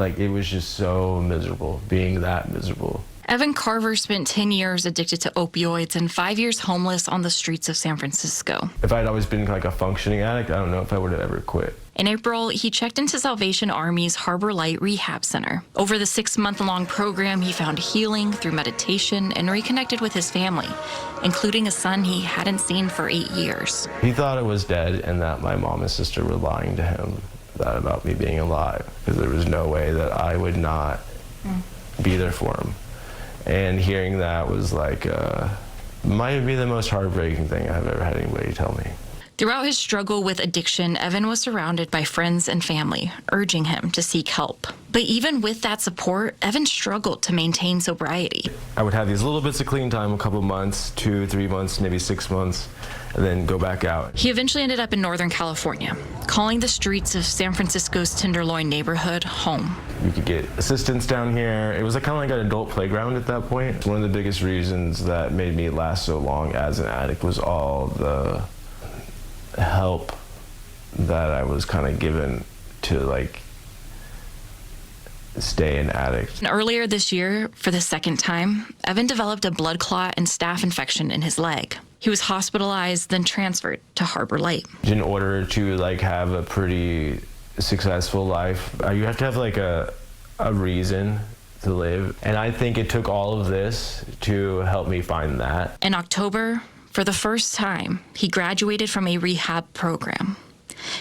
Like, it was just so miserable, being that miserable. Evan Carver spent 10 years addicted to opioids and 5 years homeless on the streets of San Francisco. If I'd always been like a functioning addict, I don't know if I would have ever quit. In April, he checked into Salvation Army's Harbor Light Rehab Center. Over the 6-month-long program, he found healing through meditation and reconnected with his family, including a son he hadn't seen for 8 years. He thought I was dead and that my mom and sister were lying to him about me being alive, because there was no way that I would not be there for him. And hearing that was like, might be the most heartbreaking thing I've ever had anybody tell me. Throughout his struggle with addiction, Evan was surrounded by friends and family, urging him to seek help. But even with that support, Evan struggled to maintain sobriety. I would have these little bits of clean time, a couple months, 2, 3 months, maybe 6 months, and then go back out. He eventually ended up in Northern California, calling the streets of San Francisco's Tenderloin neighborhood home. You could get assistance down here. It was kind of like an adult playground at that point. One of the biggest reasons that made me last so long as an addict was all the help that I was kind of given to like stay an addict. And earlier this year, for the second time, Evan developed a blood clot and staph infection in his leg. He was hospitalized, then transferred to Harbor Light. In order to like have a pretty successful life, you have to have like a reason to live. And I think it took all of this to help me find that. In October, for the first time, he graduated from a rehab program.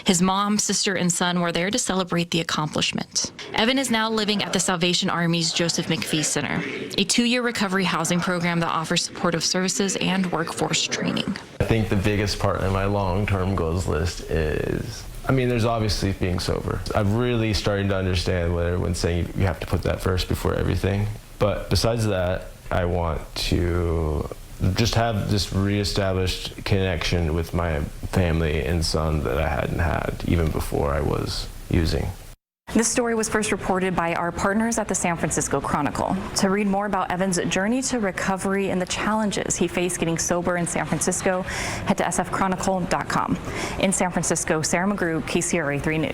His mom, sister, and son were there to celebrate the accomplishment. Evan is now living at the Salvation Army's Joseph McPhee Center, a 2-year recovery housing program that offers supportive services and workforce training. I think the biggest part of my long-term goals list is, I mean, there's obviously being sober. I've really started to understand what everyone's saying, you have to put that first before everything. But besides that, I want to just have this reestablished connection with my family and son that I hadn't had even before I was using. This story was first reported by our partners at the San Francisco Chronicle. To read more about Evan's journey to recovery and the challenges he faced getting sober in San Francisco, head to sfchronicle.com. In San Francisco, Sarah McGrew, KCRA 3 News.